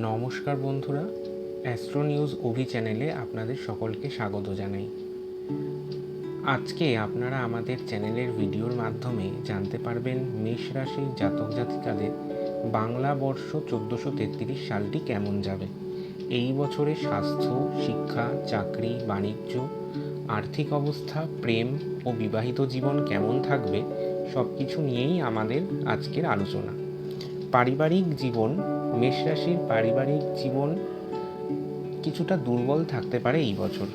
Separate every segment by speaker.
Speaker 1: নমস্কার বন্ধুরা, astro news ওভি চ্যানেলে আপনাদের সকলকে স্বাগত জানাই। আজকে আপনারা আমাদের চ্যানেলের ভিডিওর মাধ্যমে জানতে পারবেন মেষ রাশির জাতক জাতিকাদের বাংলা বর্ষ 1433 সালটি কেমন যাবে। এই বছরে স্বাস্থ্য, শিক্ষা, চাকরি, বাণিজ্য, আর্থিক অবস্থা, প্রেম ও বিবাহিত জীবন কেমন থাকবে সব কিছু নিয়েই আমাদের আজকের আলোচনা। পারিবারিক জীবন, মেষ রাশির পারিবারিক জীবন কিছুটা দুর্বল থাকতে পারে এই বছর,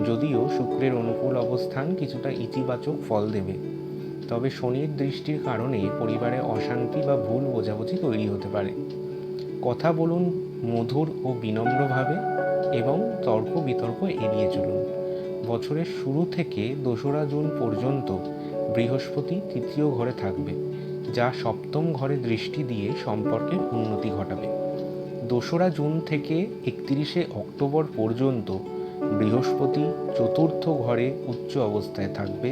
Speaker 1: যদিও শুক্রের অনুকূল অবস্থান কিছুটা ইতিবাচক ফল দেবে। তবে শনির দৃষ্টির কারণে পরিবারে অশান্তি বা ভুল বোঝাবুঝি তৈরি হতে পারে। কথা বলুন মধুর ও বিনম্রভাবে এবং তর্ক বিতর্ক এড়িয়ে চলুন। বছরের শুরু থেকে 2রা জুন পর্যন্ত বৃহস্পতি তৃতীয় ঘরে থাকবে, যা সপ্তম ঘরে দৃষ্টি দিয়ে সম্পর্কের উন্নতি ঘটাবে। 2রা জুন থেকে 31শে অক্টোবর পর্যন্ত বৃহস্পতি চতুর্থ ঘরে উচ্চ অবস্থায় থাকবে,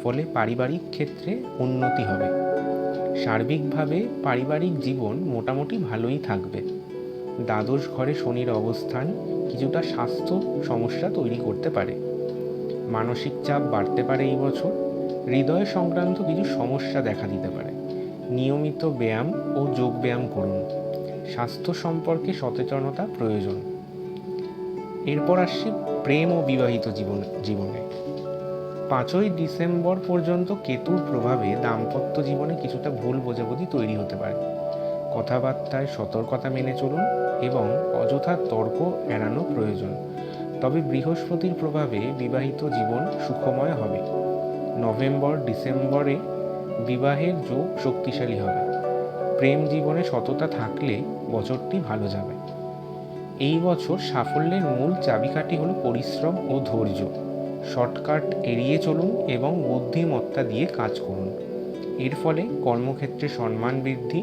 Speaker 1: ফলে পারিবারিক ক্ষেত্রে উন্নতি হবে। সার্বিকভাবে পারিবারিক জীবন মোটামুটি ভালোই থাকবে। দ্বাদশ ঘরে শনির অবস্থান কিছুটা স্বাস্থ্য সমস্যা তৈরি করতে পারে। মানসিক চাপ বাড়তে পারে এই বছর। হৃদয় সংক্রান্ত কিছু সমস্যা দেখা দিতে পারে। নিয়মিত ব্যায়াম ও যোগ ব্যায়াম করুন। স্বাস্থ্য সম্পর্কে সচেতনতা প্রয়োজন। এরপর আসছি প্রেম ও বিবাহিত জীবনে। 5ই ডিসেম্বর পর্যন্ত কেতুর প্রভাবে দাম্পত্য জীবনে কিছুটা ভুল বোঝাবুঝি তৈরি হতে পারে। কথাবার্তায় সতর্কতা মেনে চলুন এবং অযথা তর্ক এড়ানো প্রয়োজন। তবে বৃহস্পতির প্রভাবে বিবাহিত জীবন সুখময় হবে। নভেম্বর ডিসেম্বরে বিবাহের যোগ শক্তিশালী হবে। প্রেম জীবনে সততা থাকলে বছরটি ভালো যাবে। এই বছর সাফল্যের মূল চাবিকাঠি হলো পরিশ্রম ও ধৈর্য। শর্টকাট এড়িয়ে চলুন এবং বুদ্ধিমত্তা দিয়ে কাজ করুন। এর ফলে কর্মক্ষেত্রে সম্মান বৃদ্ধি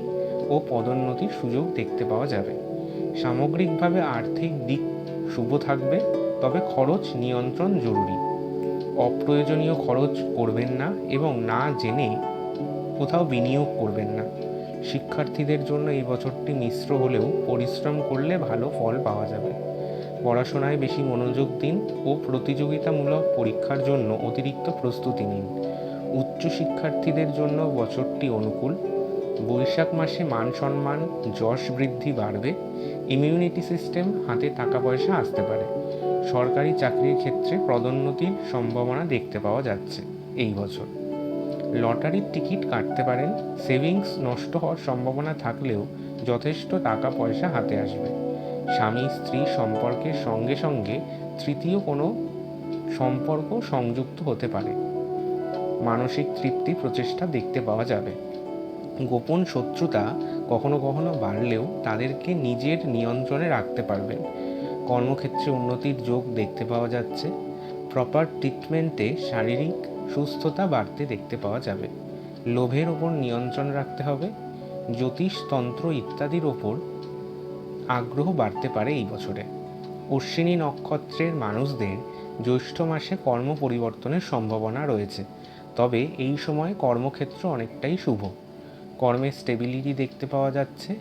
Speaker 1: ও পদোন্নতির সুযোগ দেখতে পাওয়া যাবে। সামগ্রিকভাবে আর্থিক দিক শুভ থাকবে, তবে খরচ নিয়ন্ত্রণ জরুরি। অপ্রয়োজনীয় খরচ করবেন না এবং না জেনে কোথাও বিনিয়োগ করবেন না। শিক্ষার্থীদের জন্য এই বছরটি মিশ্র হলেও পরিশ্রম করলে ভালো ফল পাওয়া যাবে। পড়াশোনায় বেশি মনোযোগ দিন ও প্রতিযোগিতামূলক পরীক্ষার জন্য অতিরিক্ত প্রস্তুতি নিন। উচ্চ শিক্ষার্থীদের জন্য বছরটি অনুকূল। বৈশাখ মাসে মান সম্মান, যশ বৃদ্ধি বাড়বে। ইমিউনিটি সিস্টেম, হাতে টাকা পয়সা আসতে পারে। সরকারি চাকরির ক্ষেত্রে পদোন্নতির সম্ভাবনা দেখতে পাওয়া যাচ্ছে এই বছর। লটারির টিকিট কাটতে পারেন। সেভিংস নষ্ট হওয়ার সম্ভাবনা থাকলেও যথেষ্ট টাকা পয়সা হাতে আসবে। স্বামী স্ত্রী সম্পর্কের সঙ্গে সঙ্গে তৃতীয় কোনো সম্পর্ক সংযুক্ত হতে পারে। মানসিক তৃপ্তি প্রচেষ্টা দেখতে পাওয়া যাবে। গোপন শত্রুতা কখনো কখনো বাড়লেও তাদেরকে নিজের নিয়ন্ত্রণে রাখতে পারবেন। কর্মক্ষেত্রে উন্নতির যোগ দেখতে পাওয়া যাচ্ছে। প্রপার ট্রিটমেন্টে শারীরিক সুস্থতা বাড়তে দেখতে পাওয়া যাবে। লোভের ওপর নিয়ন্ত্রণ রাখতে হবে। জ্যোতিষতন্ত্র ইত্যাদির ওপর আগ্রহ বাড়তে পারে এই বছরে। অশ্বিনী নক্ষত্রের মানুষদের জ্যৈষ্ঠ মাসে কর্ম পরিবর্তনের সম্ভাবনা রয়েছে, তবে এই সময় কর্মক্ষেত্র অনেকটাই শুভ। কর্মের স্টেবিলিটি দেখতে পাওয়া যাচ্ছে।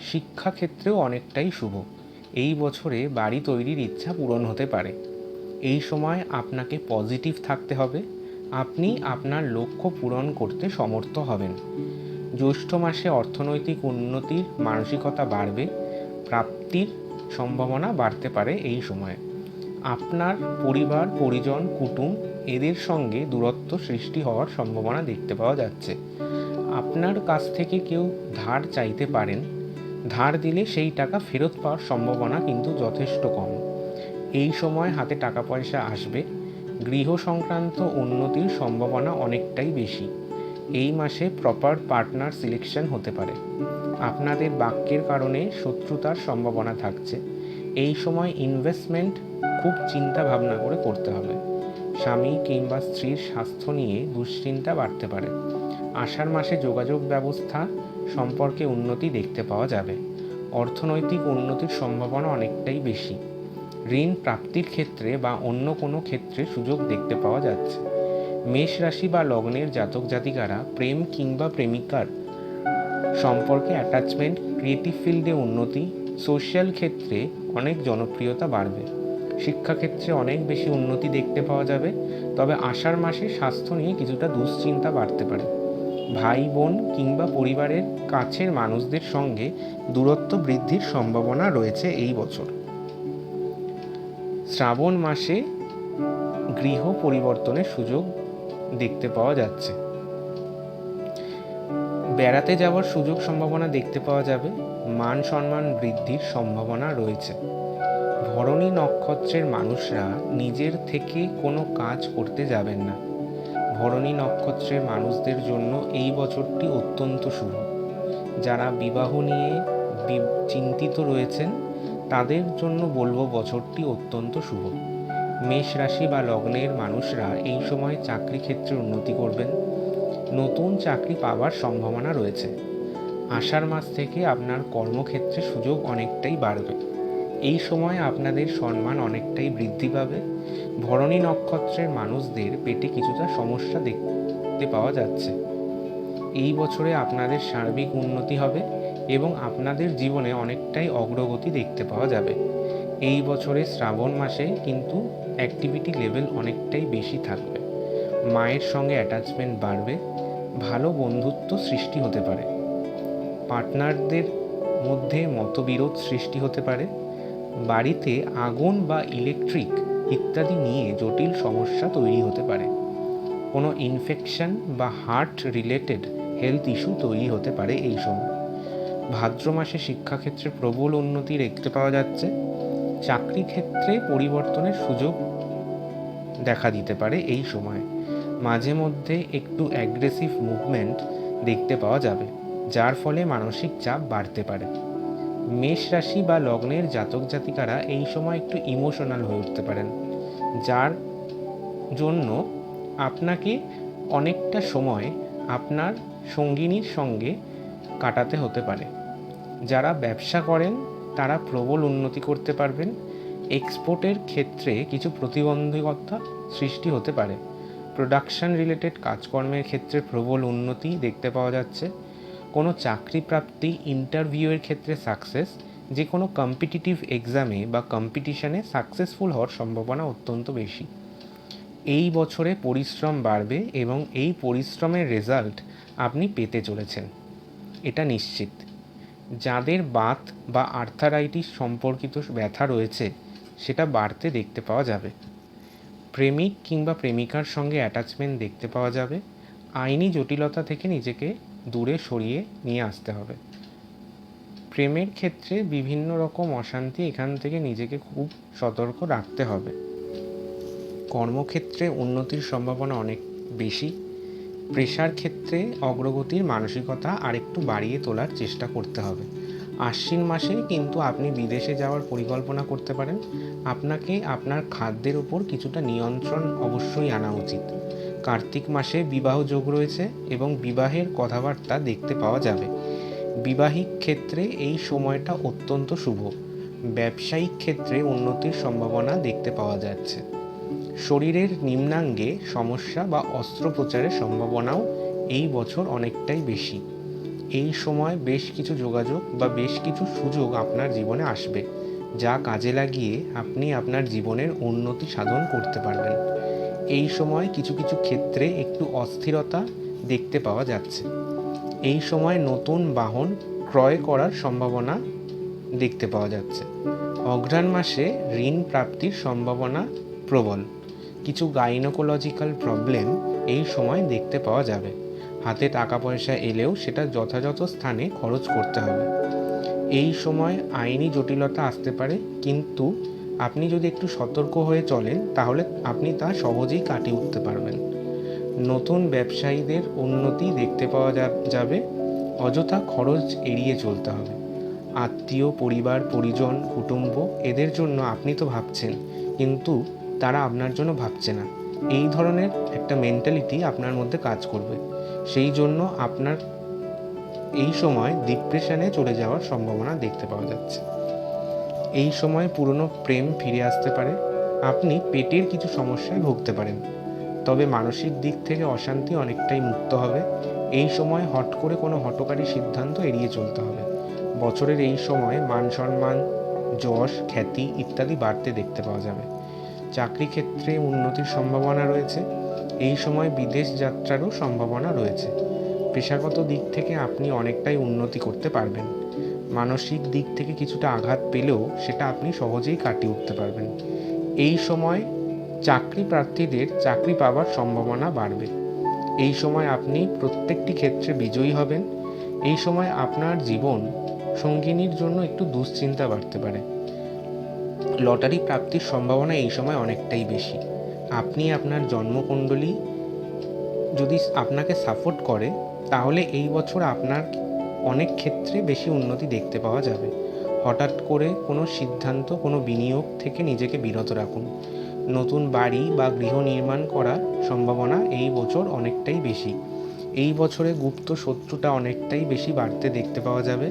Speaker 1: শিক্ষাক্ষেত্রেও অনেকটাই শুভ। এই বছরে বাড়ি তৈরির ইচ্ছা পূরণ হতে পারে। এই সময় আপনাকে পজিটিভ থাকতে হবে। আপনি আপনার লক্ষ্য পূরণ করতে সমর্থ হবেন। জ্যৈষ্ঠ মাসে অর্থনৈতিক উন্নতির মানসিকতা বাড়বে। প্রাপ্তির সম্ভাবনা বাড়তে পারে এই সময়ে। আপনার পরিবার পরিজন কুটুম এদের সঙ্গে দূরত্ব সৃষ্টি হওয়ার সম্ভাবনা দেখতে পাওয়া যাচ্ছে। আপনার কাছ থেকে কেউ ধার চাইতে পারেন। ধার দিলে সেই টাকা ফেরত পাওয়ার সম্ভাবনা কিন্তু যথেষ্ট কম। এই সময় হাতে টাকা পয়সা আসবে। গৃহ সংক্রান্ত উন্নতির সম্ভাবনা অনেকটাই বেশি। এই মাসে প্রপার পার্টনার সিলেকশন হতে পারে। আপনাদের বাক্যের কারণে শত্রুতার সম্ভাবনা থাকছে। এই সময় ইনভেস্টমেন্ট খুব চিন্তা ভাবনা করে করতে হবে। স্বামী কিংবা স্ত্রীর স্বাস্থ্য নিয়ে দুশ্চিন্তা বাড়তে পারে। আষাঢ় মাসে যোগাযোগ ব্যবস্থা সম্পর্কে উন্নতি দেখতে পাওয়া যাবে। অর্থনৈতিক উন্নতির সম্ভাবনা অনেকটাই বেশি। ঋণ প্রাপ্তির ক্ষেত্রে বা অন্য কোনো ক্ষেত্রে সুযোগ দেখতে পাওয়া যাচ্ছে। মেষ রাশি বা লগ্নের জাতক জাতিকারা প্রেম কিংবা প্রেমিকার সম্পর্কে অ্যাটাচমেন্ট, ক্রিয়েটিভ ফিল্ডে উন্নতি, সোশ্যাল ক্ষেত্রে অনেক জনপ্রিয়তা বাড়বে। শিক্ষাক্ষেত্রে অনেক বেশি উন্নতি দেখতে পাওয়া যাবে। তবে আষাঢ় মাসে স্বাস্থ্য নিয়ে কিছুটা দুশ্চিন্তা বাড়তে পারে। ভাই বোন কিংবা পরিবারের কাছের মানুষদের সঙ্গে দূরত্ব বৃদ্ধির সম্ভাবনা রয়েছে এই বছর। শ্রাবণ মাসে গৃহ পরিবর্তনের সুযোগ দেখতে পাওয়া যাচ্ছে। বেড়াতে যাওয়ার সুযোগ সম্ভাবনা দেখতে পাওয়া যাবে। মান সম্মান বৃদ্ধির সম্ভাবনা রয়েছে। ভরণী নক্ষত্রের মানুষরা নিজের থেকে কোনো কাজ করতে যাবেন না। ভরণী নক্ষত্রের মানুষদের জন্য এই বছরটি অত্যন্ত শুভ। যারা বিবাহ নিয়ে চিন্তিত রয়েছেন তাদের জন্য বলবো বছরটি অত্যন্ত শুভ। মেষ রাশি বা লগ্নের মানুষরা এই সময় চাকরি ক্ষেত্রে উন্নতি করবেন। নতুন চাকরি পাওয়ার সম্ভাবনা রয়েছে। আষাঢ় মাস থেকে আপনার কর্মক্ষেত্রে সুযোগ অনেকটাই বাড়বে। এই সময় আপনাদের সম্মান অনেকটাই বৃদ্ধি পাবে। ভরণী নক্ষত্রের মানুষদের পেটে কিছুটা সমস্যা দেখতে পাওয়া যাচ্ছে। এই বছরে আপনাদের সার্বিক উন্নতি হবে এবং আপনাদের জীবনে অনেকটাই অগ্রগতি দেখতে পাওয়া যাবে। এই বছরে শ্রাবণ মাসে কিন্তু অ্যাক্টিভিটি লেভেল অনেকটাই বেশি থাকবে। মায়ের সঙ্গে অ্যাটাচমেন্ট বাড়বে। ভালো বন্ধুত্ব সৃষ্টি হতে পারে। পার্টনারদের মধ্যে মতবিরোধ সৃষ্টি হতে পারে। বাড়িতে আগুন বা ইলেকট্রিক ইত্যাদি নিয়ে জটিল সমস্যা তৈরি হতে পারে। কোনো ইনফেকশন বা হার্ট রিলেটেড হেলথ ইস্যু তৈরি হতে পারে এই সময়। ভাদ্র মাসে শিক্ষাক্ষেত্রে প্রবল উন্নতি দেখতে পাওয়া যাচ্ছে। চাকরি ক্ষেত্রে পরিবর্তনের সুযোগ দেখা দিতে পারে এই সময়। মাঝে মধ্যে একটু অ্যাগ্রেসিভ মুভমেন্ট দেখতে পাওয়া যাবে, যার ফলে মানসিক চাপ বাড়তে পারে। মেষ রাশি বা লগ্নের জাতক জাতিকারা এই সময় একটু ইমোশনাল হয়ে উঠতে পারেন, যার জন্য আপনাকে অনেকটা সময় আপনার সঙ্গিনীর সঙ্গে কাটাতে হতে পারে। যারা ব্যবসা করেন তারা প্রবল উন্নতি করতে পারবেন। এক্সপোর্টের ক্ষেত্রে কিছু প্রতিবন্ধকতা সৃষ্টি হতে পারে। প্রোডাকশন রিলেটেড কাজকর্মের ক্ষেত্রে প্রবল উন্নতি দেখতে পাওয়া যাচ্ছে। কোনো চাকরি প্রাপ্তি, ইন্টারভিউয়ের ক্ষেত্রে সাকসেস, যে কোনো কম্পিটিটিভ এক্সামে বা কম্পিটিশনে সাকসেসফুল হওয়ার সম্ভাবনা অত্যন্ত বেশি। এই বছরে পরিশ্রম বাড়বে এবং এই পরিশ্রমের রেজাল্ট আপনি পেতে চলেছেন, এটা নিশ্চিত। যাদের বাত বা আর্থারাইটিস সম্পর্কিত ব্যথা রয়েছে সেটা বাড়তে দেখতে পাওয়া যাবে। প্রেমিক কিংবা প্রেমিকার সঙ্গে অ্যাটাচমেন্ট দেখতে পাওয়া যাবে। আইনি জটিলতা থেকে নিজেকে দূরে সরিয়ে নিয়ে আসতে হবে। প্রেমের ক্ষেত্রে বিভিন্ন রকম অশান্তি, এখান থেকে নিজেকে খুব সতর্ক রাখতে হবে। কর্মক্ষেত্রে উন্নতির সম্ভাবনা অনেক বেশি। পেশার ক্ষেত্রে অগ্রগতির মানসিকতা আরেকটু বাড়িয়ে তোলার চেষ্টা করতে হবে। আশ্বিন মাসে কিন্তু আপনি বিদেশে যাওয়ার পরিকল্পনা করতে পারেন। আপনাকে আপনার খাদ্যের উপর কিছুটা নিয়ন্ত্রণ অবশ্যই আনা উচিত। কার্তিক মাসে বিবাহ যোগ রয়েছে এবং বিবাহের কথাবার্তা দেখতে পাওয়া যাবে। বিবাহিক ক্ষেত্রে এই সময়টা অত্যন্ত শুভ। ব্যবসায়িক ক্ষেত্রে উন্নতির সম্ভাবনা দেখতে পাওয়া যাচ্ছে। শরীরের নিম্নাঙ্গে সমস্যা বা অস্ত্রোপচারের সম্ভাবনাও এই বছর অনেকটাই বেশি। এই সময় বেশ কিছু যোগাযোগ বা বেশ কিছু সুযোগ আপনার জীবনে আসবে, যা কাজে লাগিয়ে আপনি আপনার জীবনের উন্নতি সাধন করতে পারবেন। এই সময় কিছু কিছু ক্ষেত্রে একটু অস্থিরতা দেখতে পাওয়া যাচ্ছে। এই সময় নতুন বাহন ক্রয় করার সম্ভাবনা দেখতে পাওয়া যাচ্ছে। অঘ্রাণ মাসে ঋণ প্রাপ্তির সম্ভাবনা প্রবল। কিছু গাইনোকোলজিক্যাল প্রবলেম এই সময় দেখতে পাওয়া যাবে। হাতে টাকা পয়সা এলেও সেটা যথাযথ স্থানে খরচ করতে হবে। এই সময় আইনি জটিলতা আসতে পারে, কিন্তু আপনি যদি একটু সতর্ক হয়ে চলেন তাহলে আপনি তা সহজেই কাটিয়ে উঠতে পারবেন। নতুন ব্যবসায়ীদের উন্নতি দেখতে পাওয়া যাবে। অযথা খরচ এড়িয়ে চলতে হবে। আত্মীয়, পরিবার, পরিজন, কুটুম্ব, এদের জন্য আপনি তো ভাবছেন, কিন্তু তারা আপনার জন্য ভাবছে না। এই ধরনের একটা মেন্টালিটি আপনার মধ্যে কাজ করবে। সেই জন্য আপনার এই সময় ডিপ্রেশনে চলে যাওয়ার সম্ভাবনা দেখতে পাওয়া যাচ্ছে। এই সময় পুরনো প্রেম ফিরে আসতে পারে। আপনি পেটের কিছু সমস্যায় ভুগতে পারেন, তবে মানসিক দিক থেকে অশান্তি অনেকটাই মুক্ত হবে। এই সময় হট করে কোনো হঠকারী সিদ্ধান্ত এড়িয়ে চলতে হবে। বছরের এই সময়ে মান সম্মান, যশ, খ্যাতি ইত্যাদি বাড়তে দেখতে পাওয়া যাবে। চাকরি ক্ষেত্রে উন্নতির সম্ভাবনা রয়েছে। এই সময় বিদেশ যাত্রারও সম্ভাবনা রয়েছে। পেশাগত দিক থেকে আপনি অনেকটাই উন্নতি করতে পারবেন। মানসিক দিক থেকে কিছুটা আঘাত পেলেও সেটা আপনি সহজেই কাটিয়ে উঠতে পারবেন। এই সময় চাকরি প্রার্থীদের চাকরি পাওয়ার সম্ভাবনা বাড়বে। এই সময় আপনি প্রত্যেকটি ক্ষেত্রে বিজয়ী হবেন। এই সময় আপনার জীবন সঙ্গিনীর জন্য একটু দুশ্চিন্তা বাড়তে পারে। লটারি প্রাপ্তির সম্ভাবনা এই সময় অনেকটাই বেশি। আপনি আপনার জন্মকুণ্ডলী যদি আপনাকে সাপোর্ট করে, তাহলে এই বছর আপনার অনেক ক্ষেত্রে বেশি উন্নতি দেখতে পাওয়া যাবে। হঠাৎ করে কোনো সিদ্ধান্ত, কোনো বিনিয়োগ থেকে নিজেকে বিরত রাখুন। নতুন বাড়ি বা গৃহ নির্মাণ করার সম্ভাবনা এই বছর অনেকটাই বেশি। এই বছরে গুপ্ত শত্রুটা অনেকটাই বেশি বাড়তে দেখতে পাওয়া যাবে।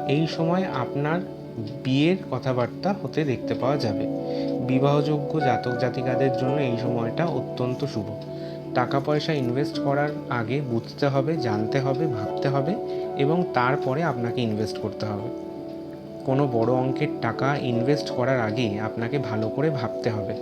Speaker 1: এই সময় আপনার বিয়ের কথাবার্তা হতে দেখতে পাওয়া যাবে। বিবাহযোগ্য জাতক জাতিকাদের জন্য এই সময়টা অত্যন্ত শুভ। টাকা পয়সা ইনভেস্ট করার আগে বুঝতে হবে, জানতে হবে, ভাবতে হবে এবং তারপরে আপনাকে ইনভেস্ট করতে হবে। কোনো বড় অঙ্কের টাকা ইনভেস্ট করার আগে আপনাকে ভালো করে ভাবতে হবে।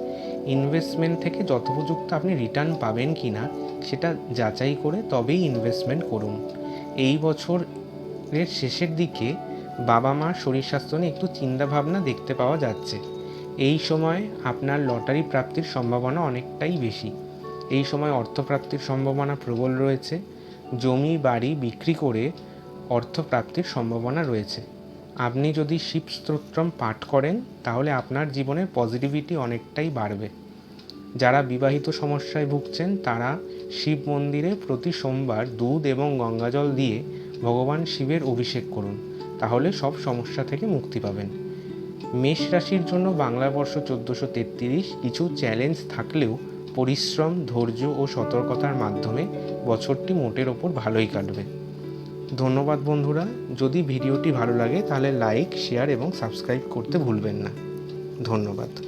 Speaker 1: ইনভেস্টমেন্ট থেকে যথোপযুক্ত আপনি রিটার্ন পাবেন কি না সেটা যাচাই করে তবেই ইনভেস্টমেন্ট করুন। এই বছরের শেষের দিকে বাবা মার শরীর স্বাস্থ্য নিয়ে একটু চিন্তাভাবনা দেখতে পাওয়া যাচ্ছে। এই সময় আপনার লটারি প্রাপ্তির সম্ভাবনা অনেকটাই বেশি। এই সময় অর্থপ্রাপ্তির সম্ভাবনা প্রবল রয়েছে। জমি বাড়ি বিক্রি করে অর্থপ্রাপ্তির সম্ভাবনা রয়েছে। আপনি যদি শিব স্তোত্রম পাঠ করেন তাহলে আপনার জীবনের পজিটিভিটি অনেকটাই বাড়বে। যারা বিবাহিত সমস্যায় ভুগছেন তারা শিব মন্দিরে প্রতি সোমবার দুধ এবং গঙ্গাজল দিয়ে ভগবান শিবের অভিষেক করুন, তাহলে সব সমস্যা থেকে মুক্তি পাবেন। মেষ রাশির জন্য বাংলা বর্ষ 1433 কিছু চ্যালেঞ্জ থাকলেও পরিশ্রম, ধৈর্য ও সতর্কতার মাধ্যমে বছরটি মোটের ওপর ভালোই কাটবে। ধন্যবাদ বন্ধুরা। যদি ভিডিওটি ভালো লাগে তাহলে লাইক, শেয়ার এবং সাবস্ক্রাইব করতে ভুলবেন না। ধন্যবাদ।